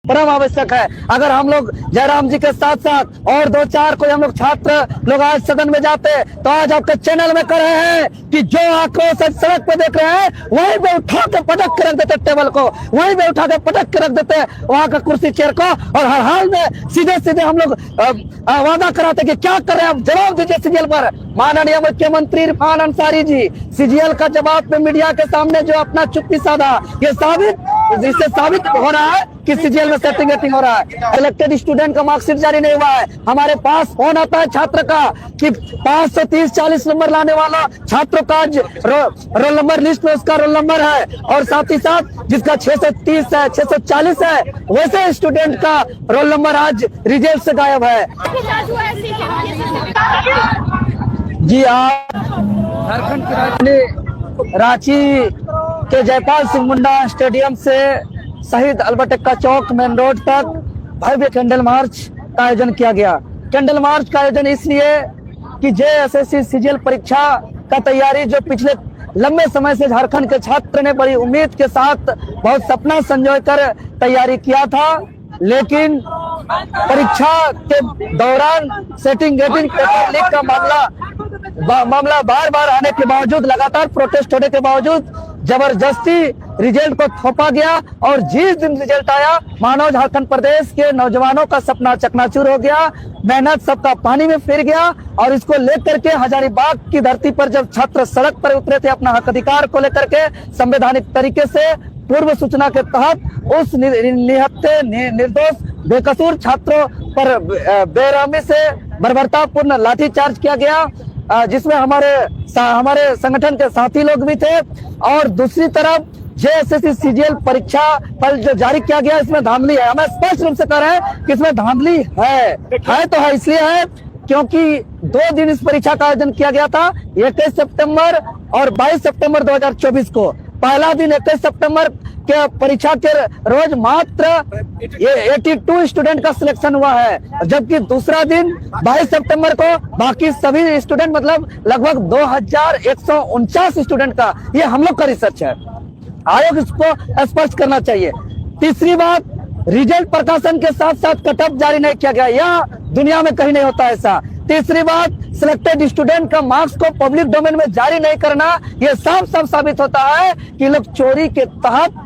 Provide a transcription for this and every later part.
परम आवश्यक है। अगर हम लोग जयराम जी के साथ साथ और 2-4 कोई हम लोग छात्र लोग आज सदन में जाते तो आज आपके चैनल में कर रहे हैं कि जो आक्रोश सड़क पे देख रहे हैं वहीं पे उठा के पटक के रख देते टेबल को, वहीं पे उठा के पटक के रख देते वहां का कुर्सी चेयर को, और हर हाल में सीधे सीधे हम लोग वादा कराते कि क्या कर रहे हैं आप, जवाब दीजिए सीजीएल पर। माननीय मुख्यमंत्री इरफान अंसारी जी सीजीएल का जवाब पे मीडिया के सामने जो अपना चुप्पी साधा, ये इससे साबित हो रहा है कि सीजीएल में सेटिंग हो रहा है। इलेक्टेड स्टूडेंट का मार्कशीट जारी नहीं हुआ है। हमारे पास फोन आता है छात्र का कि 530-40 नंबर लाने वाला छात्रों का रोल नंबर लिस्ट में उसका रोल नंबर है, और साथ ही साथ जिसका 630 है 640 है वैसे स्टूडेंट का रोल नंबर आज रिजल्ट से गायब है। जी आज झारखंड की राजधानी रांची के जयपाल सिंह मुंडा स्टेडियम से शहीद अल्बर्ट एक्का चौक मेन रोड तक भव्य कैंडल मार्च का आयोजन किया गया। कैंडल मार्च का आयोजन इसलिए कि जेएसएससी सीजीएल परीक्षा का तैयारी जो पिछले लंबे समय से झारखंड के छात्र ने बड़ी उम्मीद के साथ बहुत सपना संजो कर तैयारी किया था, लेकिन परीक्षा के दौरान सेटिंग गेटिंग पेपर लीक का मामला बार बार आने के बावजूद, लगातार प्रोटेस्ट होने के बावजूद जबरदस्ती रिजल्ट को थोपा गया, और जिस दिन रिजल्ट आया मानो झारखंड प्रदेश के नौजवानों का सपना चकनाचूर हो गया, मेहनत सबका पानी में फिर गया। और इसको लेकर के हजारीबाग की धरती पर जब छात्र सड़क पर उतरे थे अपना हक अधिकार को लेकर के संवैधानिक तरीके से पूर्व सूचना के तहत उस निहत्थे निर्दोष बेकसूर छात्रों पर बेरहमी से बर्बरतापूर्ण लाठीचार्ज किया गया, जिसमें हमारे संगठन के साथी लोग भी थे। और दूसरी तरफ जेएसएससी सीजीएल परीक्षा फल जो जारी किया गया इसमें धांधली है। हमें स्पष्ट रूप से कह रहे हैं कि इसमें धांधली है तो है, इसलिए है क्योंकि 2 दिन इस परीक्षा का आयोजन किया गया था, 21 सितंबर और 22 सितंबर 2024 को। पहला दिन 21 सितंबर के परीक्षा के रोज मात्र 82 स्टूडेंट का सिलेक्शन हुआ है, जबकि दूसरा दिन 22 सितंबर को बाकी सभी स्टूडेंट मतलब लगभग 2149 स्टूडेंट का, ये हम लोग का रिसर्च है, आयोग इसको स्पष्ट करना चाहिए। तीसरी बात, रिजल्ट प्रकाशन के साथ साथ कट ऑफ जारी नहीं किया गया, यह दुनिया में कहीं नहीं होता ऐसा। तीसरी बात, सिलेक्टेड स्टूडेंट का मार्क्स को पब्लिक डोमेन में जारी नहीं करना, यह साफ साबित होता है कि लोग चोरी के तहत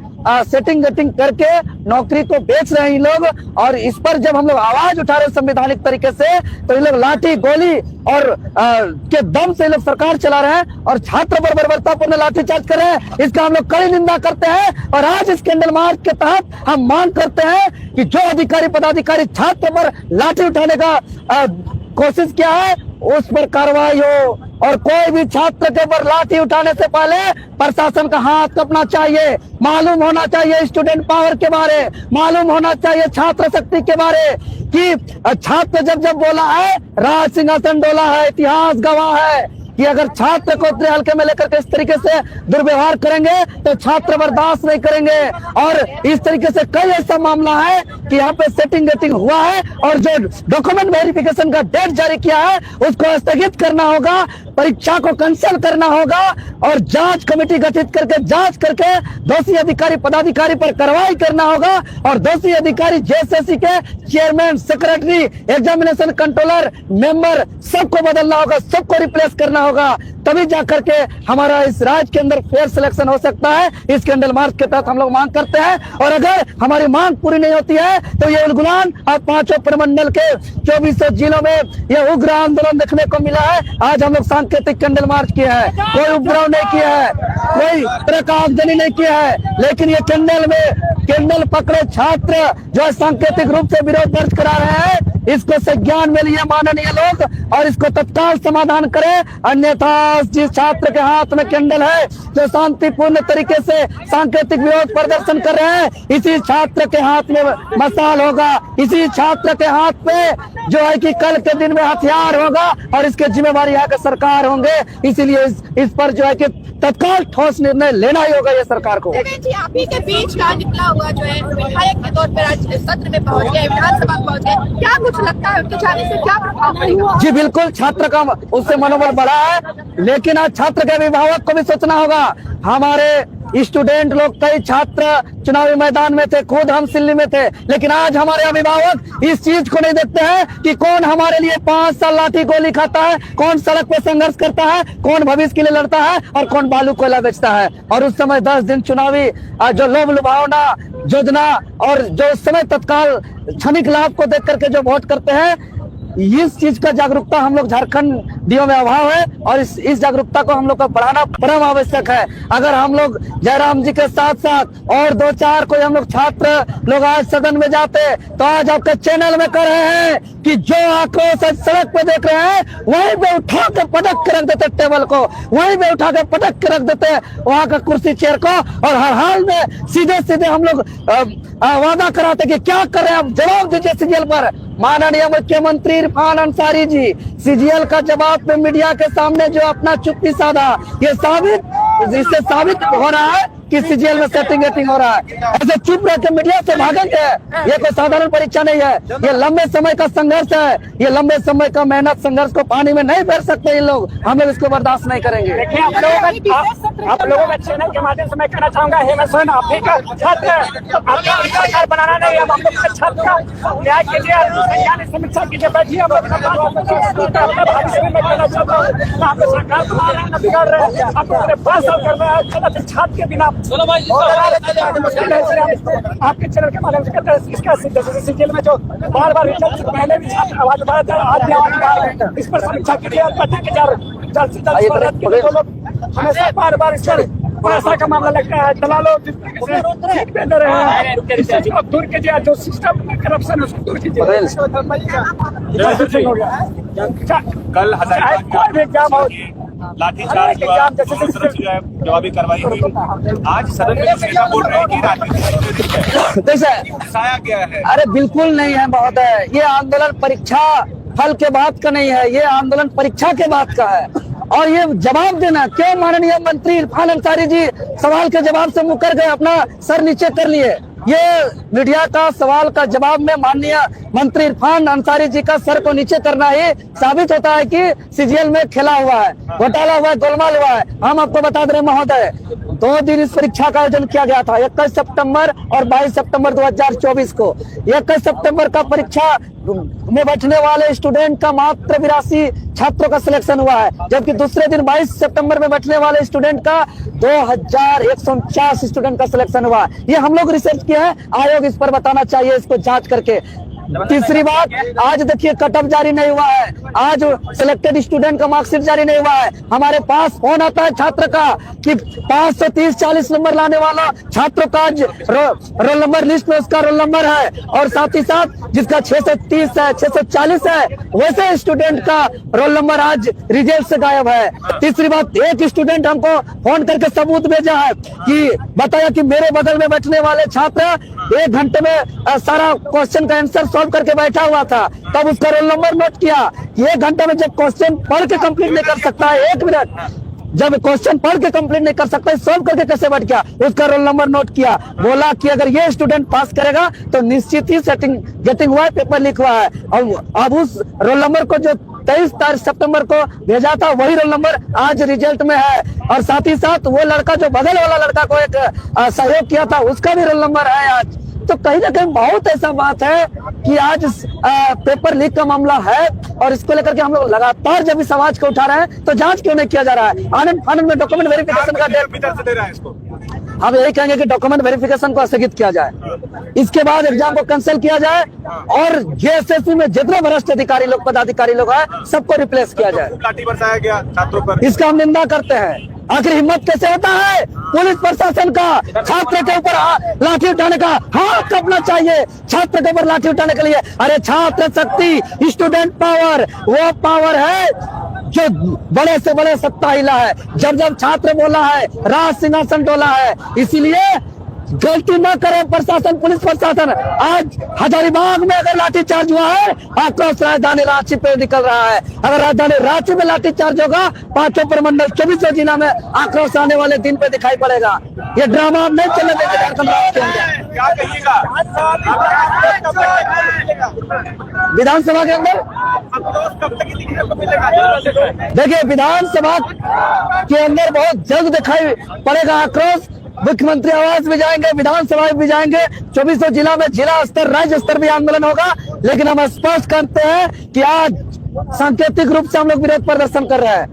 सेटिंग गेटिंग करके नौकरी को बेच रहे हैं लोग। और इस पर जब हम लोग आवाज उठा रहे संवैधानिक तरीके से तो ये लोग लाठी गोली और के दम से लोग सरकार चला रहे हैं और छात्र पर बर्बरतापूर्ण लाठीचार्ज कर रहे हैं। इसका हम लोग कड़ी निंदा करते हैं और आज इस कैंडल मार्च के तहत हम मांग करते हैं कि जो अधिकारी पदाधिकारी छात्र पर लाठी उठाने का कोशिश किया है उस पर कार्रवाई हो, और कोई भी छात्र के ऊपर लाठी उठाने से पहले प्रशासन का हाथ कपना चाहिए, मालूम होना चाहिए स्टूडेंट पावर के बारे, मालूम होना चाहिए छात्र शक्ति के बारे कि छात्र जब बोला है राज सिंहासन डोला है, इतिहास गवाह है कि अगर छात्र को इतने हल्के में लेकर के इस तरीके से दुर्व्यवहार करेंगे तो छात्र बर्दाश्त नहीं करेंगे। और इस तरीके से कई ऐसा मामला है कि यहाँ पे सेटिंग गेटिंग हुआ है और जो डॉक्यूमेंट वेरिफिकेशन का डेट जारी किया है उसको स्थगित करना होगा, परीक्षा को कैंसिल करना होगा और जांच कमेटी गठित करके जांच करके दोषी अधिकारी पदाधिकारी पर कार्रवाई करना होगा और दोषी अधिकारी जेएसएससी के chairman, secretary, examination controller, member सबको बदलना होगा, सबको रिप्लेस करना होगा, तभी जाकर के हमारा इस राज्य के अंदर फेयर सिलेक्शन हो सकता है। इस कैंडल मार्च के तहत हम लोग मांग करते हैं और अगर हमारी मांग पूरी नहीं होती है तो ये उलगुलान और 5 प्रमंडल के 2400 जिलों में यह उग्र आंदोलन देखने को मिला है। आज हम लोग सांकेतिक कैंडल मार्च किया है, कोई उपद्रव नहीं किया है, कोई तरह का आगजनी नहीं किया है, लेकिन ये कैंडल पकड़े छात्र जो सांकेतिक रूप से विरोध दर्ज करा रहे हैं इसको संज्ञान में लिए माननीय लोग और इसको तत्काल समाधान करें, अन्यथा जिस छात्र के हाथ में कैंडल है जो शांतिपूर्ण तरीके से सांकेतिक विरोध प्रदर्शन कर रहे हैं इसी छात्र के हाथ में मशाल होगा, इसी छात्र के हाथ में जो है कि कल के दिन में हथियार होगा और इसके जिम्मेवारी यहाँ के सरकार होंगे। इसीलिए इस पर जो है कि तत्काल ठोस निर्णय लेना ही होगा ये सरकार को। जी आप ही के बीच का निकला हुआ जो है विधायक के तौर पर आज सत्र में पहुंच गए, विधानसभा पहुंच गए, क्या कुछ लगता है उनके जाने से क्या प्रभाव पड़ेगा? जी बिल्कुल, छात्र का उससे मनोबल बढ़ा है, लेकिन आज छात्र के अभिभावक को भी सोचना होगा। हमारे स्टूडेंट लोग, कई छात्र चुनावी मैदान में थे, खुद हम सिल्ली में थे, लेकिन आज हमारे अभिभावक इस चीज को नहीं देखते हैं कि कौन हमारे लिए 5 साल लाठी गोली खाता है, कौन सड़क पे संघर्ष करता है, कौन भविष्य के लिए लड़ता है और कौन बालू कोयला बेचता है। और उस समय 10 दिन चुनावी जो लोभ लुभावना योजना और जो उस समय तत्काल क्षणिक लाभ को देख करके जो वोट करते हैं, इस चीज का जागरूकता हम लोग झारखंड डीओ में अभाव है और इस जागरूकता को हम लोग का बढ़ाना परम आवश्यक है। अगर हम लोग जयराम जी के साथ साथ और 2-4 कोई हम लोग छात्र लोग आज सदन में जाते तो आज आपके चैनल में कर रहे हैं कि जो आक्रोश आज सड़क पे देख रहे हैं वहीं पे उठा के पटक के रख देते टेबल को, वहीं पे उठा के पटक के रख देते वहां का कुर्सी चेयर को, और हर हाल में सीधे सीधे हम लोग वादा कराते कि क्या कर रहे हैं, जवाब दीजिए सीजीएल पर। माननीय मुख्यमंत्री इरफान अंसारी जी सीजीएल का जवाब पे मीडिया के सामने जो अपना चुप्पी साधा, इससे साबित हो रहा है कि सीजीएल में सेटिंग हो रहा है। ऐसे चुप रह के मीडिया से भागेंगे, ये कोई साधारण परीक्षा नहीं है, ये लंबे समय का संघर्ष है, ये लंबे समय का मेहनत संघर्ष को पानी में नहीं फेर सकते इन लोग, हम लोग इसको बर्दाश्त नहीं करेंगे। देखिए आप लोगों का चैनल के माध्यम से मैं कहना चाहूंगा, हेमंत सोरेन आप भी का छात्र आपका सरकार बनाना नहीं, अब हम लोग का छात्र का न्याय कीजिए, समीक्षा कीजिए, बैठिए हम लोग अपना भविष्य में। मैं कहना चाहता हूँ आपको सरकार बनाना न बिगाड़ रहे हैं, आपको 5 साल कर रहे हैं छात्र के बिना। आपके चैनल के माध्यम से कहते हैं इसका सीजीएल में जो बार-बार पहले भी छात्र आवाज उठाया था, आज आवाज इस पर समीक्षा कीजिए, जल्द से जल्द हमेशा बार-बार इस पर पैसा का मामला लगता है, दलालों सीट पे दे रहे हैं, दूर कीजिए जो सिस्टम करप्शन उसको दूर कीजिए। कल कोई भी एग्जाम हो, लाठीचार्ज जवाबी कार्रवाई हुई, आज सदन में सीधा बोल रहे हैं कि राजनीति उकसाया गया है। अरे बिल्कुल नहीं है महोदय, ये आंदोलन परीक्षा फल के बात का नहीं है, ये आंदोलन परीक्षा के बात का है। और ये जवाब देना क्यों माननीय मंत्री इरफान अंसारी जी सवाल के जवाब से मुकर गए, अपना सर नीचे कर लिए। ये मीडिया का सवाल का जवाब में माननीय मंत्री इरफान अंसारी जी का सर को नीचे करना ही साबित होता है कि सीजीएल में खेला हुआ है, घोटाला हुआ है, गोलमाल हुआ है। हम आपको बता दे रहे महोदय, 2 दिन इस परीक्षा का आयोजन किया गया था, 21 सितंबर और 22 सितंबर 2024 को। 21 सितंबर का परीक्षा में बैठने वाले स्टूडेंट का मात्र 82 छात्रों का सिलेक्शन हुआ है, जबकि दूसरे दिन 22 सितंबर में बैठने वाले स्टूडेंट का 2149 स्टूडेंट का सिलेक्शन हुआ है। ये हम लोग रिसर्च किया है, आयोग इस पर बताना चाहिए, इसको जांच करके। तीसरी बात, आज देखिए कट ऑफ जारी नहीं हुआ है, आज सिलेक्टेड स्टूडेंट का मार्कशीट जारी नहीं हुआ है। हमारे पास फोन आता है छात्र का कि 530-40 नंबर लाने वाला छात्रों का रोल नंबर लिस्ट में उसका रोल नंबर है, और साथ ही साथ जिसका 630 है, 640 है, वैसे स्टूडेंट का रोल नंबर आज रिजल्ट से गायब है। तीसरी बात, एक स्टूडेंट हमको फोन करके सबूत भेजा है कि बताया कि मेरे बगल में बैठने वाले छात्र 1 घंटे में सारा क्वेश्चन का आंसर सॉल्व करके बैठा हुआ था, तब उसका रोल नंबर नोट किया। 1 घंटे में जब क्वेश्चन पढ़ के कंप्लीट नहीं कर सकता है, 1 मिनट जब क्वेश्चन पढ़ के कंप्लीट नहीं कर सकता है, सॉल्व करके कैसे बैठ गया, उसका रोल नंबर नोट किया। बोला कि अगर ये स्टूडेंट पास करेगा तो निश्चित ही गेटिंग हुआ है, पेपर लीक हुआ है। और अब उस रोल नंबर को जो 23 सितंबर को भेजा था, वही रोल नंबर आज रिजल्ट में है। और साथ ही साथ वो लड़का जो बगल वाला लड़का को एक सहयोग किया था, उसका भी रोल नंबर है आज। तो कहीं ना कहीं बहुत ऐसा बात है कि आज पेपर लीक का मामला है, और इसको लेकर के हम लोग लगातार जब इस आवाज को उठा रहे हैं तो जांच क्यों नहीं किया जा रहा है। आनंद में डॉक्यूमेंट वेरिफिकेशन का हम यही कहेंगे कि डॉक्यूमेंट वेरिफिकेशन को स्थगित किया जाए, इसके बाद एग्जाम को कैंसिल किया जाए, और जेएसएससी में जितने भ्रष्ट अधिकारी लोग, पदाधिकारी लोग हैं, सबको रिप्लेस किया जाए। लाठी बरसाया गया छात्रों पर, इसका हम निंदा करते हैं। आखिर हिम्मत कैसे होता है पुलिस प्रशासन का छात्र के ऊपर लाठी उठाने का? हाथ कांपना चाहिए छात्र के ऊपर लाठी उठाने के लिए। अरे छात्र शक्ति, स्टूडेंट पावर, वो पावर है जो बड़े से बड़े सत्ता हिला है। जब जब छात्र बोला है, राज सिंहासन डोला है। इसीलिए गलती न करे प्रशासन, पुलिस प्रशासन। आज हजारीबाग में अगर लाठीचार्ज हुआ है, आक्रोश राजधानी रांची पे निकल रहा है। अगर राजधानी रांची में लाठीचार्ज होगा, पांचों प्रमंडल 24 जिला में आक्रोश आने वाले दिन पे दिखाई पड़ेगा। ये ड्रामा हम नहीं चलने देंगे झारखंड राज्य के अंदर। क्या कहिएगा विधानसभा के अंदर देखिए, विधानसभा के अंदर बहुत जल्द दिखाई पड़ेगा आक्रोश। मुख्यमंत्री आवास भी जाएंगे, विधानसभा भी जाएंगे, 24 जिला में जिला स्तर राज्य स्तर भी आंदोलन होगा। लेकिन हम स्पष्ट करते हैं कि आज सांकेतिक रूप से हम लोग विरोध प्रदर्शन कर रहे हैं,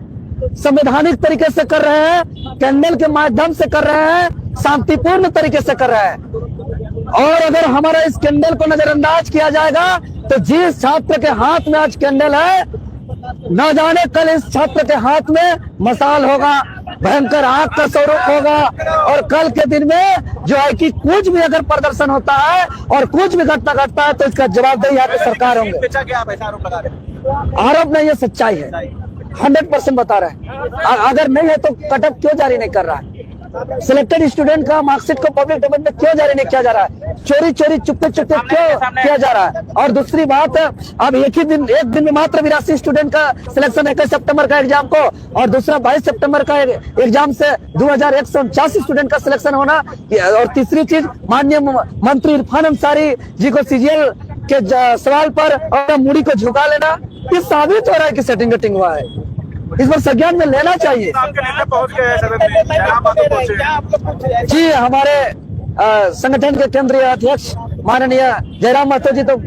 संवैधानिक तरीके से कर रहे हैं, कैंडल के माध्यम से कर रहे हैं, शांतिपूर्ण तरीके से कर रहे हैं। और अगर हमारा इस कैंडल को नजरअंदाज किया जाएगा तो जिस छात्र के हाथ में आज कैंडल है, न जाने कल इस छात्र के हाथ में मसाल होगा, भयंकर आग का स्वरूप होगा। और कल के दिन में जो है कि कुछ भी अगर प्रदर्शन होता है और कुछ भी घटना घटता है तो इसका जवाबदेही यहाँ पे सरकार होंगे। आरोप नहीं, ये सच्चाई है, 100% बता रहे हैं। अगर नहीं है तो कटअप क्यों जारी नहीं कर रहा है? सिलेक्टेड स्टूडेंट का मार्कशीट को पब्लिक डोमेन में क्यों जारी नहीं किया जा रहा है? चोरी चोरी चुपके चुपके क्यों किया जा रहा है? और दूसरी बात, अब एक दिन में मात्र 82 स्टूडेंट का सिलेक्शन 21 सितंबर का एग्जाम को, और दूसरा 22 सितंबर का एग्जाम से 2149 स्टूडेंट का सिलेक्शन होना। और तीसरी चीज, माननीय मंत्री इरफान अंसारी जी को सीजीएल के सवाल पर और मुड़ी को झुका लेना, ये साबित हो रहा है कि सेटिंग वेटिंग हुआ है। इस पर संज्ञान में लेना चाहिए। जी, हमारे संगठन के केंद्रीय अध्यक्ष माननीय जयराम महतो जी तो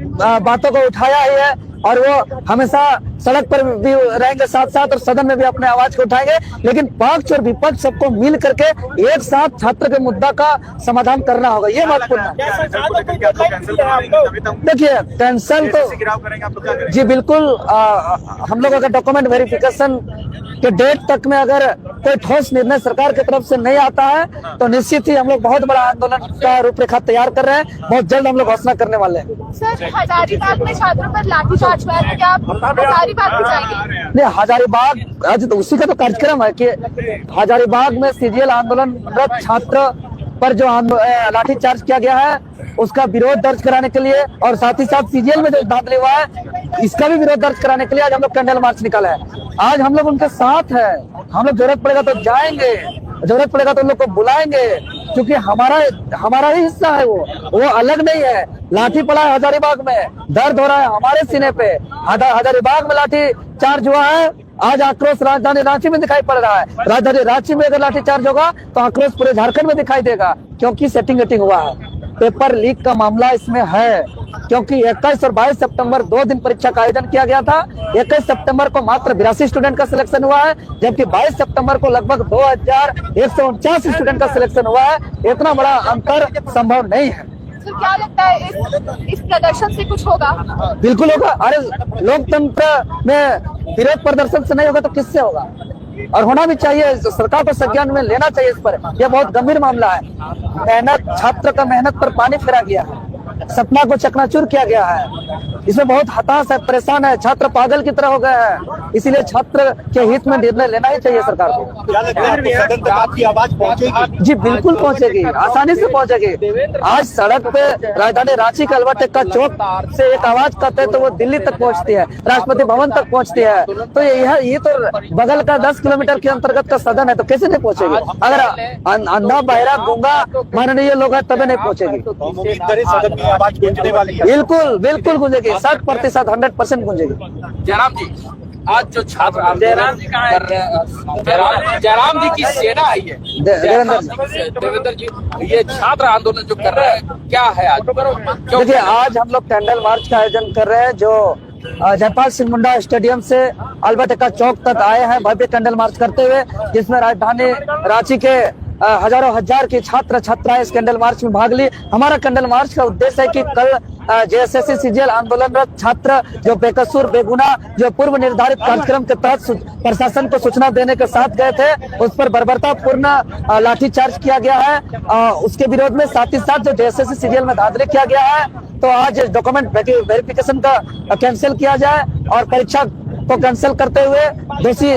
बातों को उठाया ही है, और वो हमेशा सड़क पर भी रहेंगे साथ साथ, और सदन में भी अपने आवाज को उठाएंगे। लेकिन पक्ष और विपक्ष सबको मिल करके एक साथ छात्र के मुद्दा का समाधान करना होगा, ये महत्वपूर्ण है। देखिए, कैंसल तो जी बिल्कुल, हम लोग अगर डॉक्यूमेंट वेरिफिकेशन के डेट तक में अगर कोई ठोस निर्णय सरकार की तरफ से नहीं आता है तो निश्चित ही हम लोग बहुत बड़ा आंदोलन का रूपरेखा तैयार कर रहे हैं। बहुत जल्द हम लोग घोषणा करने वाले हैं। सर, हजारीबाग में छात्रों पर लाठीचार्ज हुआ है, क्या आप हजारीबाग में जाएंगे? नहीं, हजारीबाग आज तो उसी का तो कार्यक्रम है कि हजारीबाग में सीजीएल आंदोलनरत छात्र पर जो लाठीचार्ज किया गया है उसका विरोध दर्ज कराने के लिए, और साथ ही साथ सीजीएल में जो धांधली हुआ है इसका भी विरोध दर्ज कराने के लिए आज हम लोग कैंडल मार्च निकाला है। आज हम लोग उनके साथ है, हम लोग जरूरत पड़ेगा तो जाएंगे, जरूरत पड़ेगा तो उन लोग को बुलाएंगे, क्योंकि हमारा ही हिस्सा है, वो अलग नहीं है। लाठी पड़ा है हजारीबाग में, दर्द हो रहा है हमारे सीने पे। हजारीबाग में लाठी चार्ज हुआ है, आज आक्रोश राजधानी रांची में दिखाई पड़ रहा है। राजधानी रांची में अगर लाठीचार्ज होगा तो आक्रोश पूरे झारखंड में दिखाई देगा, क्योंकि सेटिंग वेटिंग हुआ है। पेपर लीक का मामला इसमें है, क्योंकि 21 और 22 सितंबर 2 दिन परीक्षा का आयोजन किया गया था। 21 सितंबर को मात्र 82 स्टूडेंट का सिलेक्शन हुआ है, जबकि 22 सितंबर को लगभग 2149 स्टूडेंट का सिलेक्शन हुआ है। इतना बड़ा अंतर संभव नहीं है। तो क्या लगता है इस प्रदर्शन से कुछ होगा? बिल्कुल होगा। अरे, लोकतंत्र में विरोध प्रदर्शन से नहीं होगा तो किससे होगा? और होना भी चाहिए, सरकार को संज्ञान में लेना चाहिए इस पर। यह बहुत गंभीर मामला है। मेहनत, छात्र का मेहनत पर पानी फेरा गया है, सपना को चकनाचूर किया गया है। इसमें बहुत हताश है, परेशान है, छात्र पागल की तरह हो गए हैं। इसीलिए छात्र के हित में निर्णय लेना ही चाहिए सरकार को। आपकी आवाज पहुंचेगी? जी बिल्कुल पहुंचेगी, आसानी से पहुंचेगी। आज सड़क पे राजधानी रांची के अल्बर्ट चौक से एक आवाज करते हैं तो वो दिल्ली तक पहुंचती है, राष्ट्रपति भवन तक पहुंचती है। तो ये तो बगल का 10 किलोमीटर के अंतर्गत का सदन है, तो कैसे नहीं पहुंचेगी? अगर अंधा बहरा गूंगा माननीय लोग है तभी नहीं पहुंचेगी। आवाज गूंजने वाली है। बिल्कुल बिल्कुल गूंजेगी, 60%, 100% गूंजेगी। जयराम जी, आज जो छात्र जयराम जी की सेना आई है, देवेंद्र जी, ये छात्र आंदोलन जो कर रहे हैं क्या है आज? देखिए, आज हम लोग कैंडल मार्च का आयोजन कर रहे हैं, जो जयपाल सिंह मुंडा स्टेडियम से अल्बर्ट एक्का चौक तक आए हैं भव्य कैंडल मार्च करते हुए, जिसमें राजधानी रांची के हजारों हजार की छात्र छात्राएं इस कैंडल मार्च में भाग ली। हमारा कैंडल मार्च का उद्देश्य है कि कल जेएसएससी सीजीएल आंदोलनरत छात्र जो बेकसूर बेगुनाह जो पूर्व निर्धारित कार्यक्रम के तहत प्रशासन को सूचना देने के साथ गए थे, उस पर बर्बरतापूर्ण लाठीचार्ज किया गया है। उसके विरोध में साथ ही साथ जो जेएसएससी सीजीएल में धांधली किया गया है, तो आज डॉक्यूमेंट वेरिफिकेशन का कैंसिल किया जाए और परीक्षा को कैंसिल करते हुए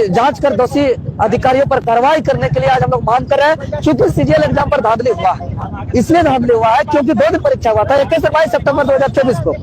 जांच कर दोषी अधिकारियों पर कार्रवाई करने के लिए आज हम लोग मांग कर रहे हैं, क्योंकि सीजीएल एग्जाम पर धांधली हुआ है। इसलिए धांधली हुआ है क्योंकि 2 दिन परीक्षा हुआ था, 21 से 22 सितंबर 2024 को।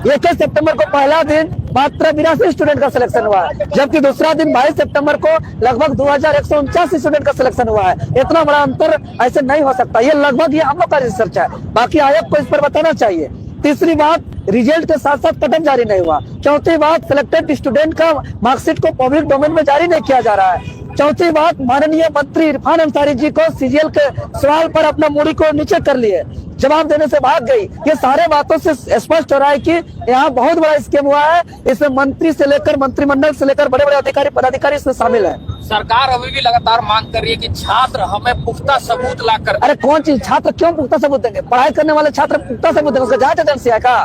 21 सितंबर को पहला दिन मात्र 82 स्टूडेंट का सिलेक्शन हुआ है, जबकि दूसरा दिन 22 सितंबर को लगभग 2149 स्टूडेंट का सिलेक्शन हुआ है। इतना बड़ा अंतर ऐसे नहीं हो सकता। ये लगभग ये हम लोग का रिसर्च है, बाकी आयोग को इस पर बताना चाहिए। तीसरी बात, रिजल्ट के साथ साथ कटअप जारी नहीं हुआ। चौथी बात, सिलेक्टेड स्टूडेंट का मार्कशीट को पब्लिक डोमेन में जारी नहीं किया जा रहा है। चौथी बात, माननीय मंत्री इरफान अंसारी जी को सीजीएल के सवाल पर अपना मुड़ी को नीचे कर लिए, जवाब देने से भाग गई। ये सारे बातों से स्पष्ट हो रहा है कि यहाँ बहुत बड़ा स्कीम हुआ है। इसमें मंत्री से लेकर मंत्रिमंडल से लेकर बड़े बड़े अधिकारी पदाधिकारी इसमें शामिल है। सरकार अभी भी लगातार मांग कर रही है कि छात्र हमें पुख्ता सबूत ला कर। अरे कौन चीज, छात्र क्यों पुख्ता सबूत देंगे? पढ़ाई करने वाले छात्र पुख्ता सबूत देंगे? उसका जांच एजेंसी है का?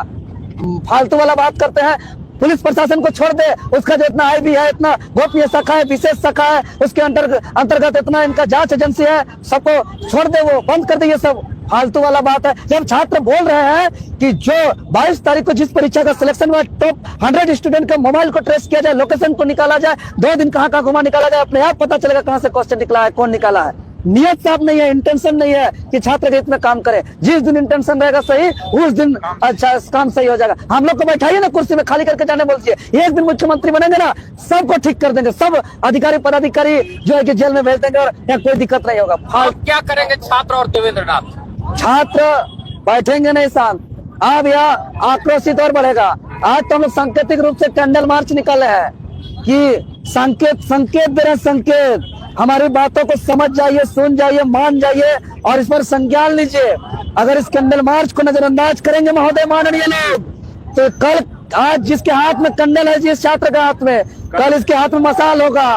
फालतू वाला बात करते हैं। पुलिस प्रशासन को छोड़ दे, उसका जो इतना आईबी है, इतना गोपनीय शाखा है, विशेष शाखा है, उसके अंतर्गत इतना इनका जांच एजेंसी है, सबको छोड़ दे, वो बंद कर दे। ये सब फालतू वाला बात है। जब छात्र बोल रहे हैं कि जो 22 तारीख को जिस परीक्षा का सिलेक्शन हुआ, टॉप 100 स्टूडेंट का मोबाइल को ट्रेस किया जाए, लोकेशन को निकाला जाए, 2 दिन कहाँ घुमा निकाला जाए, अपने आप पता चलेगा कहाँ से क्वेश्चन निकला है, कौन निकाला है। नियत साफ नहीं है, इंटेंशन नहीं है कि छात्र के हित में काम करे। जिस दिन इंटेंशन रहेगा सही, उस दिन अच्छा काम सही हो जाएगा। हम लोग को बैठाइए ना कुर्सी में, खाली करके जाने बोलिए। एक दिन मुख्यमंत्री बनेंगे ना, सबको ठीक कर देंगे, सब अधिकारी पदाधिकारी जो है कि जेल में भेज देंगे और कोई दिक्कत नहीं होगा। अब क्या करेंगे छात्र और देवेंद्र नाथ? छात्र बैठेंगे नहीं शांत, अब यह आक्रोशित और बढ़ेगा। आज तो हम लोग सांकेतिक रूप से कैंडल मार्च निकाले हैं कि संकेत दे रहे, संकेत हमारी बातों को समझ जाइए, सुन जाइए, मान जाइए और इस पर संज्ञान लीजिए। अगर इस कैंडल मार्च को नजरअंदाज करेंगे महोदय माननीय लोग, तो कल आज जिसके हाथ में कैंडल है, जिस छात्र के हाथ में, कल इसके हाथ में मसाल होगा।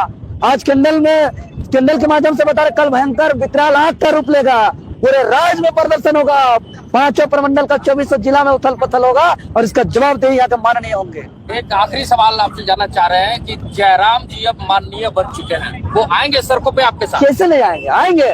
आज कैंडल के माध्यम से बता रहे, कल भयंकर विकराल आग का रूप लेगा। पूरे राज्य में प्रदर्शन होगा, 5 प्रमंडल का 24 जिला में उथल पथल होगा और इसका जवाबदेही यहाँ के माननीय होंगे। एक आखिरी सवाल आपसे जानना चाह रहे हैं कि जयराम जी अब माननीय बन चुके हैं, वो आएंगे सड़कों पे आपके साथ? कैसे नहीं आएंगे? आएंगे।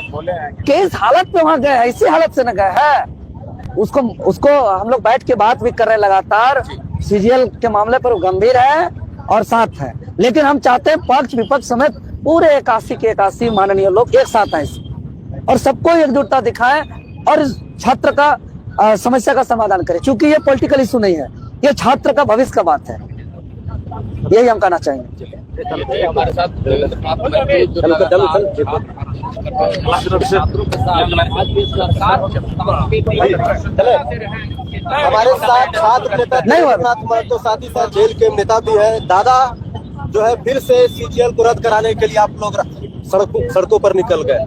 किस हालत में वहाँ गए हैं? इसी हालत से न गए हैं। उसको हम लोग बैठ के बात भी कर रहे हैं लगातार। सीजीएल के मामले पर गंभीर है और साथ है, लेकिन हम चाहते हैं पक्ष विपक्ष समेत पूरे 81 के 81 माननीय लोग एक साथ आए और सबको एकजुटता दिखाएं और इस छात्र का समस्या का समाधान करें। क्योंकि ये पॉलिटिकल इशू नहीं है, ये छात्र का भविष्य का बात है। यही हम कहना चाहेंगे। हमारे साथ देवेंद्र नाथ हमारे साथ छात्र नेता देवेंद्र नाथ महतो, साथ ही साथ जेल के नेता भी है। दादा जो है फिर से सीजीएल को रद्द कराने के लिए आप लोग सड़कों पर निकल गए।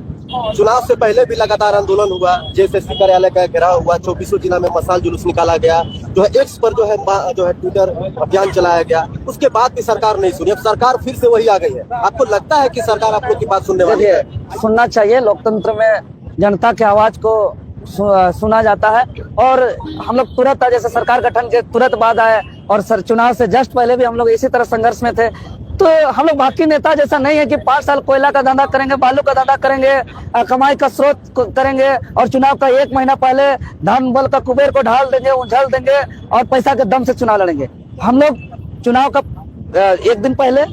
चुनाव से पहले भी लगातार आंदोलन हुआ, जेएसएससी कार्यालय का घेराव हुआ, 24 जिला में मसाल जुलूस निकाला गया, जो है एक्स पर जो है ट्विटर अभियान चलाया गया। उसके बाद भी सरकार नहीं सुनी, अब सरकार फिर से वही आ गई है। आपको लगता है कि सरकार आप लोग की बात सुनने वाली है? सुनना चाहिए। लोकतंत्र में जनता की आवाज को सुना जाता है और हम लोग तुरंत, जैसे सरकार गठन के तुरंत बाद आए और चुनाव से जस्ट पहले भी हम लोग इसी तरह संघर्ष में थे। तो हम लोग बाकी नेता जैसा नहीं है कि 5 साल कोयला का धंधा करेंगे, बालू का धंधा करेंगे, कमाई का स्रोत करेंगे और चुनाव का 1 महीना पहले धन बल का कुबेर को ढाल देंगे, उछल देंगे और पैसा के दम से चुनाव लड़ेंगे। हम लोग चुनाव का 1 दिन पहले,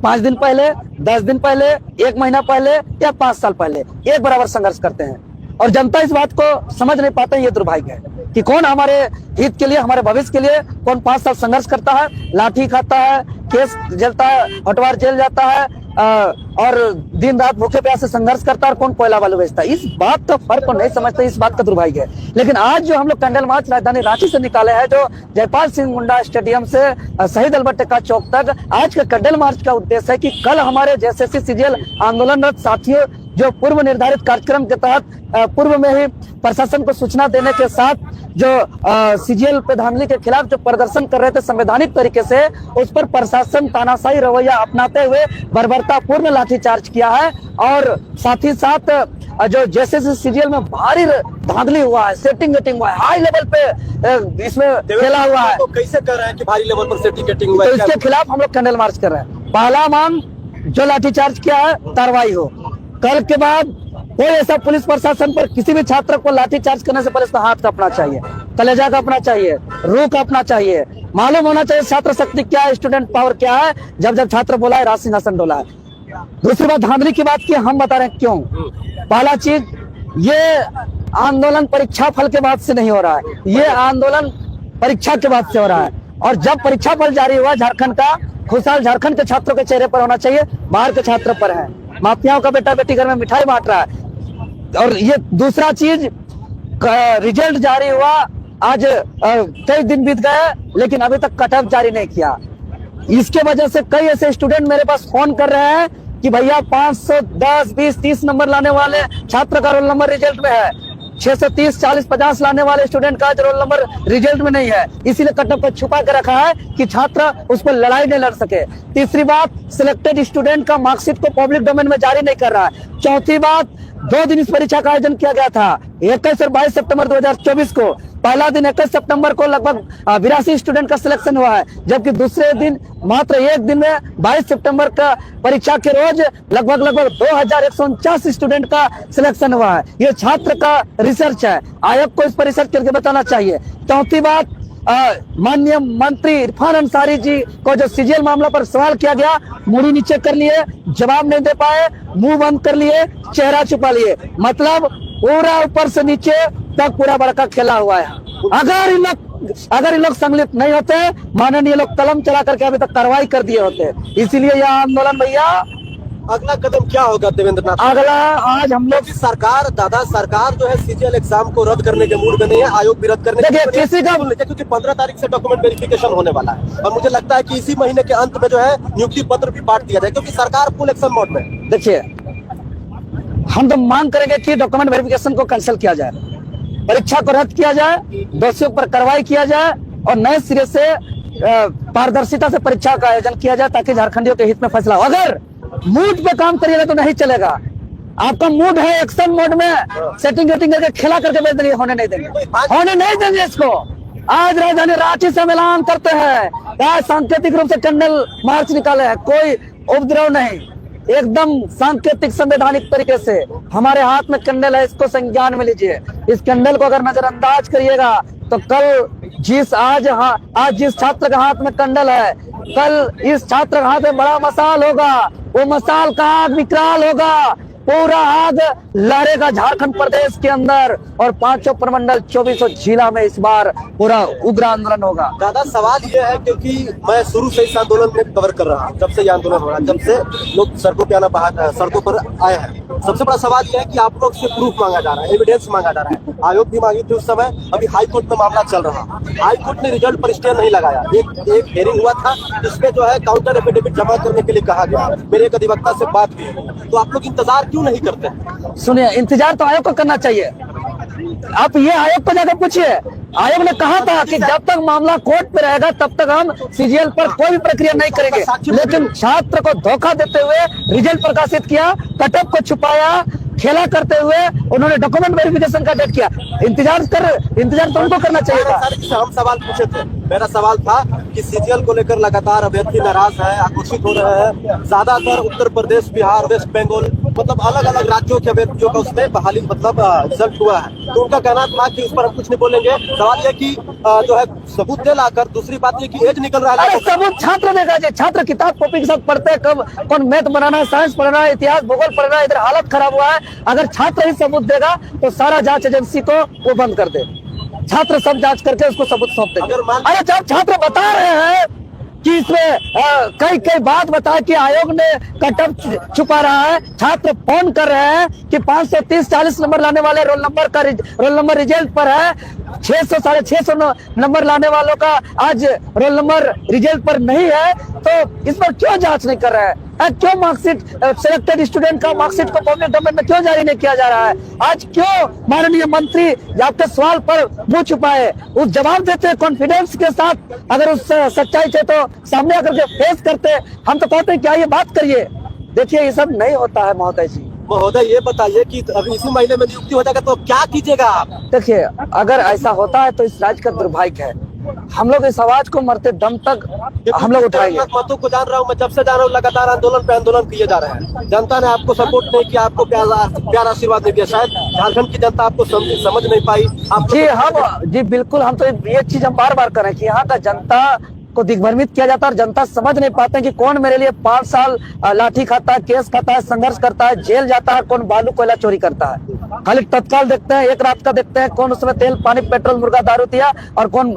5 दिन पहले, 10 दिन पहले, 1 महीना पहले या 5 साल पहले एक बराबर संघर्ष करते हैं और जनता इस बात को समझ नहीं पाते। ये दुर्भाग्य है कि कौन हमारे हित के लिए, हमारे भविष्य के लिए कौन 5 साल संघर्ष करता है, लाठी खाता है, केस जलता है, हटवार जेल जाता है और दिन रात भूखे प्यासे संघर्ष करता है और कौन कोयला बालू बेचता है। इस बात का फर्क को नहीं समझते, इस बात का दुर्भाग्य है। लेकिन आज जो हम लोग कैंडल मार्च राजधानी रांची से निकाले हैं, जो जयपाल सिंह मुंडा स्टेडियम से शहीद अल्बर्ट चौक तक, आज का कैंडल मार्च का उद्देश्य है कि कल हमारे जेएसएससी सीजीएल आंदोलनरत साथियों जो पूर्व निर्धारित कार्यक्रम के तहत पूर्व में ही प्रशासन को सूचना देने के साथ जो सीजीएल पे धांधली के खिलाफ जो प्रदर्शन कर रहे थे संवैधानिक तरीके से, उस पर प्रशासन तानाशाही रवैया अपनाते हुए बर्बरतापूर्ण लाठीचार्ज किया है और साथ ही साथ जो जैसे सीजीएल में भारी धांधली हुआ है, सेटिंग गेटिंग हुआ है, हाई लेवल पे इसमें खेला हुआ है। तो कैसे कर रहे हैं कि भारी लेवल पर सेटिंग गेटिंग हुआ है? तो इसके खिलाफ हम लोग कैंडल मार्च कर रहे हैं। पहला मांग, जो लाठीचार्ज किया है कार्रवाई हो। कल के बाद कोई ऐसा पुलिस प्रशासन पर किसी भी छात्र को लाठीचार्ज करने से पहले इसका हाथ कांपना चाहिए, कलेजा कांपना चाहिए, रूह कांपना चाहिए, मालूम होना चाहिए छात्र शक्ति क्या है, स्टूडेंट पावर क्या है। जब छात्र बोला है, राज सिंहासन डोला है। दूसरी बात, धांधली की बात की, हम बता रहे हैं क्यों। पहला चीज, ये आंदोलन परीक्षा फल के बाद से नहीं हो रहा है, ये आंदोलन परीक्षा के बाद से हो रहा है। और जब परीक्षा फल जारी हुआ झारखंड का, खुशहाल झारखंड के छात्रों के चेहरे पर होना चाहिए, बाहर के छात्रों पर है। माफियाओं का बेटा बेटी घर में मिठाई बांट रहा है। और ये दूसरा चीज, रिजल्ट जारी हुआ, आज कई दिन बीत गए लेकिन अभी तक कट ऑफ जारी नहीं किया। इसके वजह से कई ऐसे स्टूडेंट मेरे पास फोन कर रहे हैं कि भैया 510, 20, 30 नंबर लाने वाले छात्र का रोल नंबर रिजल्ट में है, 630, 40, 50 लाने वाले स्टूडेंट का रोल नंबर रिजल्ट में नहीं है, इसीलिए कट ऑफ को छुपा के रखा है कि छात्र उस पर लड़ाई नहीं लड़ सके। तीसरी बात, सिलेक्टेड स्टूडेंट का मार्कशीट को पब्लिक डोमेन में जारी नहीं कर रहा है। चौथी बात, 2 दिन इस परीक्षा का आयोजन किया गया था, 21 और 22 सितंबर 2024 को। पहला दिन 21 सितंबर को लगभग 82 स्टूडेंट का सिलेक्शन हुआ है, जबकि दूसरे दिन मात्र एक दिन में 22 सितंबर का परीक्षा के रोज लगभग 2149 स्टूडेंट का सिलेक्शन हुआ है। ये छात्र का रिसर्च है, आयोग को इस पर रिसर्च करके बताना चाहिए। चौथी बात, माननीय मंत्री इरफान अंसारी जी को जो सीजीएल मामला पर सवाल किया गया, मुड़ी नीचे कर लिए, जवाब नहीं दे पाए, मुंह बंद कर लिए, चेहरा छुपा लिए, मतलब पूरा ऊपर से नीचे तक पूरा बड़का खेला हुआ है। अगर इन लोग सम्मिलित नहीं होते, माननीय लोग कलम चला करके अभी तक कार्रवाई कर दिए होते। इसीलिए यह आंदोलन भैया, अगला कदम क्या होगा देवेंद्र नाथ? अगला आज हम लोग सरकार जो है सीजीएल एग्जाम को रद्द करने के मूड में नहीं है, आयोग भी रद्द करने के देखिए किसी का, क्योंकि 15 तारीख से डॉक्यूमेंट वेरिफिकेशन होने वाला है और मुझे लगता है कि इसी महीने के अंत में जो है नियुक्ति पत्र भी बांट दिया जाए, क्योंकि सरकार फुल एक्शन मोड में। देखिए हम तो मांग करेंगे कि डॉक्यूमेंट वेरिफिकेशन को कैंसिल किया जाए, परीक्षा को रद्द किया जाए, दोषियों पर कार्रवाई किया जाए और नए सिरे से पारदर्शिता से परीक्षा का आयोजन किया जाए, ताकि झारखंडियों के हित में फैसला हो। अगर मूड पे काम करिएगा तो नहीं चलेगा। आपका मूड है एक्शन मोड में, सेटिंग वेटिंग करके खेला करके बेच देंगे, होने नहीं देंगे इसको। आज राजधानी रांची से हम ऐलान करते हैं, आज सांकेतिक रूप से कैंडल मार्च निकाले हैं, कोई उपद्रव नहीं, एकदम सांकेतिक संवैधानिक तरीके से हमारे हाथ में कैंडल है, इसको संज्ञान में लीजिए। इस कैंडल को अगर नजरअंदाज करिएगा तो कल आज जिस छात्र के हाथ में कैंडल है, कल इस छात्र के हाथ में बड़ा मसाल होगा, वो मसाल का आग विकराल होगा, पूरा आग लहरेगा झारखंड प्रदेश के अंदर और 5 प्रमंडल 24 जिला में इस बार पूरा उग्र आंदोलन होगा। दादा सवाल ये है, क्योंकि मैं शुरू से इस आंदोलन में कवर कर रहा हूँ, जब से ये आंदोलन हो रहा है, जब से लोग सड़कों पे सड़कों पर आए हैं, सबसे बड़ा सवाल यह है कि आप लोग से प्रूफ मांगा जा रहा है, एविडेंस मांगा जा रहा है। आयोग भी मांगी थी उस समय, अभी हाई कोर्ट में मामला चल रहा है, हाई कोर्ट ने रिजल्ट पर स्टे नहीं लगाया। एक हेयरिंग हुआ था, इसमें जो है काउंटर एफिडेविट जमा करने के लिए कहा गया, मेरे एक अधिवक्ता से बात हुई, तो आप लोग इंतजार क्यों नहीं करते? सुनिए, इंतजार तो आयोग को करना चाहिए। आप ये आयोग को जाकर पूछिए, आयोग ने कहा था कि जब तक मामला कोर्ट पे रहेगा तब तक हम सीजीएल पर कोई भी प्रक्रिया नहीं करेंगे, लेकिन छात्र को धोखा देते हुए रिजल्ट प्रकाशित किया, कट ऑफ को छुपाया, खेला करते हुए उन्होंने डॉक्यूमेंट वेरिफिकेशन का डेट किया। इंतजार तो उनको करना चाहिए था। हम सवाल पूछे थे, मेरा सवाल था कि सीजीएल को लेकर लगातार अभ्यर्थी नाराज है, आक्रोशित हो रहे हैं, ज्यादातर उत्तर प्रदेश, बिहार, वेस्ट बंगाल, मतलब अलग अलग राज्यों के अभ्यर्थियों का उसमें बहाली मतलब रिजल्ट हुआ है, तो उनका कहना था कि उस पर हम कुछ नहीं बोलेंगे। सवाल ये कि जो है सबूत दे लाकर, दूसरी बात ये कि एज निकल रहा है, सबूत छात्र देगा जी। छात्र किताब कॉपी के साथ पढ़ते हैं, कब कौन मैथ बनाना है, साइंस पढ़ना है, इतिहास भूगोल पढ़ना है, इधर हालत खराब हुआ है। अगर छात्र ही सबूत देगा तो सारा जांच एजेंसी को वो बंद कर दे, छात्र सब जांच करके उसको सबूत सौंप देंगे। अरे जब छात्र बता रहे हैं कि इसमें कई बात बताया कि आयोग ने कट ऑफ छुपा रहा है, छात्र फोन कर रहे हैं कि 530, 40 नंबर लाने वाले रोल नंबर रिजल्ट पर है, 600, 650 नंबर लाने वालों का आज रोल नंबर रिजल्ट पर नहीं है, तो इस पर क्यों जांच नहीं कर रहा है? क्यों मार्कशीट सिलेक्टेड स्टूडेंट का मार्कशीट को पब्लिक डोमेन में क्यों जारी नहीं किया जा रहा है? आज क्यों माननीय मंत्री आपके सवाल पर मुंह छुपाए, उस जवाब देते कॉन्फिडेंस के साथ, अगर उस सच्चाई थे तो सामने आकर के फेस करते। हम तो कहते हैं क्या ये बात करिए। देखिए ये सब नहीं होता है महोदय जी। महोदय ये बताइए कि अभी इसी महीने में नियुक्ति हो जाएगा तो क्या कीजिएगा आप? देखिए अगर ऐसा होता है तो इस राज्य का दुर्भाग्य है, हम लोग इस आवाज को मरते दम तक हम लोग उठाएंगे। मतों को जान रहा हूँ मैं, जब से जान रहा हूँ लगातार आंदोलन पे आंदोलन किए जा रहे हैं, जनता ने आपको सपोर्ट नहीं किया, आपको प्यार आशीर्वाद नहीं दिया, शायद झारखंड की जनता आपको समझ नहीं पाई। जी बिल्कुल, हम तो ये चीज हम बार बार करें कि यहाँ का जनता को दिग्भ्रमित किया जाता है और जनता समझ नहीं पाते कि कौन मेरे लिए 5 साल लाठी खाता है, केस खाता है, संघर्ष करता है, जेल जाता है, कौन बालू कोयला चोरी करता है। खाली तत्काल देखते हैं, एक रात का देखते हैं कौन उसमें तेल पानी पेट्रोल मुर्गा दारू दिया और कौन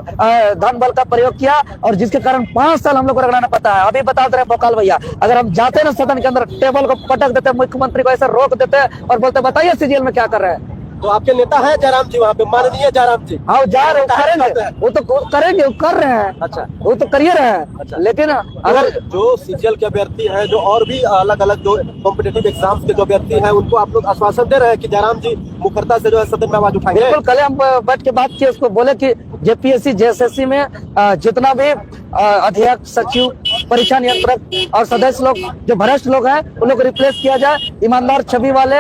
धन बल का प्रयोग किया और जिसके कारण 5 साल हम लोग को रगड़ाना पड़ता है। अभी बता रहे भोकाल भैया, अगर हम जाते ना सदन के अंदर टेबल को पटक देते, मुख्यमंत्री को ऐसा रोक देते और बोलते बताइए सीजीएल में क्या कर रहे हैं। तो आपके नेता है जयराम जी वहाँ पे, माननीय जयराम जी? हाँ जा रहे करेंगे, वो तो करेंगे, वो कर रहे हैं। अच्छा, वो तो करिए रहे हैं। अच्छा। लेकिन अगर जो सीजीएल के अभ्यर्थी हैं, जो और भी अलग अलग जो कॉम्पिटिटिव एग्जाम्स के जो अभ्यर्थी हैं, उनको आप लोग आश्वासन दे रहे हैं कि जयराम जी मुखरता से जो है सदन में आवाज उठाएंगे? बिल्कुल, कल हम बैठ के बात किए, उसको बोले कि जेपीएससी जेएसएससी में जितना भी अध्यक्ष, सचिव, परीक्षा नियंत्रक और सदस्य लोग जो भ्रष्ट लोग हैं उन लोग को रिप्लेस किया जाए। ईमानदार छवि वाले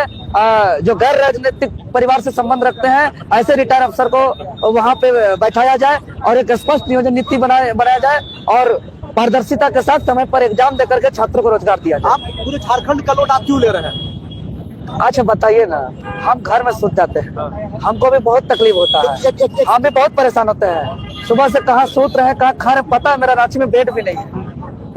जो गैर राजनीतिक परिवार से संबंध रखते हैं ऐसे रिटायर अफसर को वहां पे बैठाया जाए और एक स्पष्ट नियोजन नीति बनाया जाए और पारदर्शिता के साथ समय पर एग्जाम देकर के छात्रों को रोजगार दिया जाए। आप पूरे झारखंड का लोड आप क्यों ले रहे हैं? अच्छा बताइए ना, हम घर में सूत जाते हैं, हमको भी बहुत तकलीफ होता है, हम भी बहुत परेशान होते हैं। सुबह से कहाँ सूत रहे कहाँ खा रहे, पता है मेरा रांची में बेड भी नहीं है,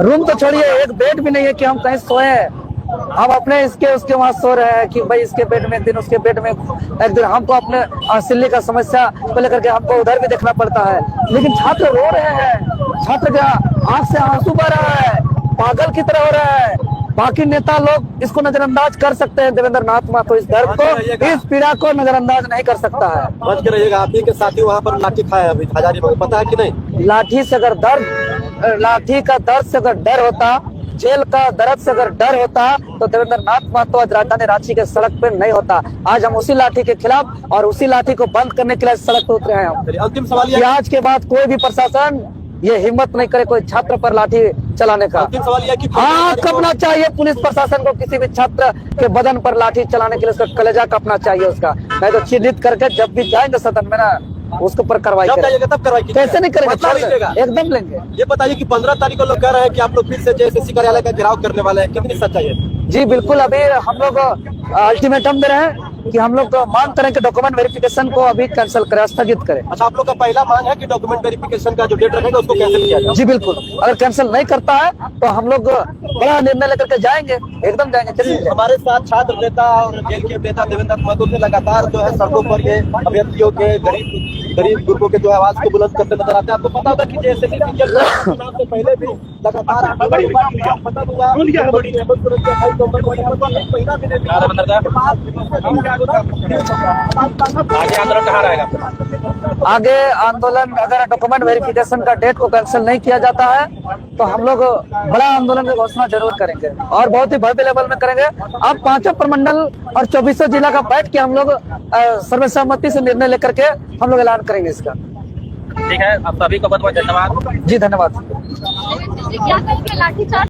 रूम तो छोड़िए एक बेड भी नहीं है कि हम कहीं सोए। हम अपने इसके उसके वहाँ सो रहे हैं कि भाई इसके बेड में एक दिन, उसके बेड में एक दिन। हमको अपने सिल्ली का समस्या को लेकर के हमको उधर भी देखना पड़ता है। लेकिन छात्र रो रहे हैं, छात्र का आंख से आंसू बह रहा है, पागल की तरह हो रहा है। बाकी नेता लोग इसको नजरअंदाज कर सकते हैं, देवेंद्र नाथ महतो इस दर्द को, इस पीड़ा को नजरअंदाज नहीं कर सकता है। बच के रहिएगा, आप ही के साथी वहाँ पर लाठी खाए अभी हजारीबाग, पता है कि नहीं? लाठी से अगर लाठी का दर्द से अगर डर होता, जेल का दर्द से अगर डर होता तो देवेंद्र नाथ महतो आज राजधानी रांची के सड़क पे नहीं होता। आज हम उसी लाठी के खिलाफ और उसी लाठी को बंद करने के लिए सड़क पे उतरे हैं हम। अंतिम सवाल कि आज के बाद कोई भी प्रशासन ये हिम्मत नहीं करे कोई छात्र पर लाठी चलाने का। अंतिम सवाल यह कि हाँ, कपना चाहिए पुलिस प्रशासन को, किसी भी छात्र के बदन पर लाठी चलाने के लिए उसका कलेजा कपना चाहिए उसका। नहीं तो चिन्हित करके जब भी जाएंगे सदन में ना उसके ऊपर कार्रवाई करेंगे। तब कार्रवाई कैसे नहीं करेंगे, लीजिएगा? एकदम लेंगे। ये बताइए कि 15 तारीख को लोग कह रहे हैं कि आप लोग फिर से जेएसएससी कार्यालय का घेराव करने वाले हैं, कितनी सच्चाई है? जी बिल्कुल, अभी हम लोग अल्टीमेटम दे रहे हैं कि हम लोग मांग करें कि डॉक्यूमेंट वेरिफिकेशन को अभी कैंसिल करें, स्थगित करें। अच्छा, आप लोग का पहला मांग है कि डॉक्यूमेंट वेरिफिकेशन का जो डेट रखेगा उसको कैंसिल किया जाए? जी बिल्कुल, अगर कैंसिल नहीं करता है तो हम लोग बड़ा निर्णय लेकर के जाएंगे, एकदम जाएंगे। चलिए, हमारे साथ छात्र नेता और जेल के नेता देवेंद्र महतो से लगातार जो है सड़कों पर ये अभ्यर्थियों के गरीब ग्रुपों के जो आवाज को बुलंद करते नजर आते हैं। आपको पता होगा कि जेएसएससी चुनाव से पहले भी लगातार आगे आंदोलन कहाँ रहेगा? आगे आंदोलन अगर डॉक्यूमेंट वेरिफिकेशन का डेट को कैंसिल नहीं किया जाता है तो हम लोग बड़ा आंदोलन की घोषणा जरूर करेंगे और बहुत ही भव्य लेवल में करेंगे। अब 5 प्रमंडल और 24 जिला का बैठ के हम लोग सर्वसम्मति से निर्णय लेकर के हम लोग ऐलान करेंगे इसका। ठीक है, आप सभी को बहुत बहुत धन्यवाद। जी धन्यवाद। क्या कहेंगे लाठीचार्ज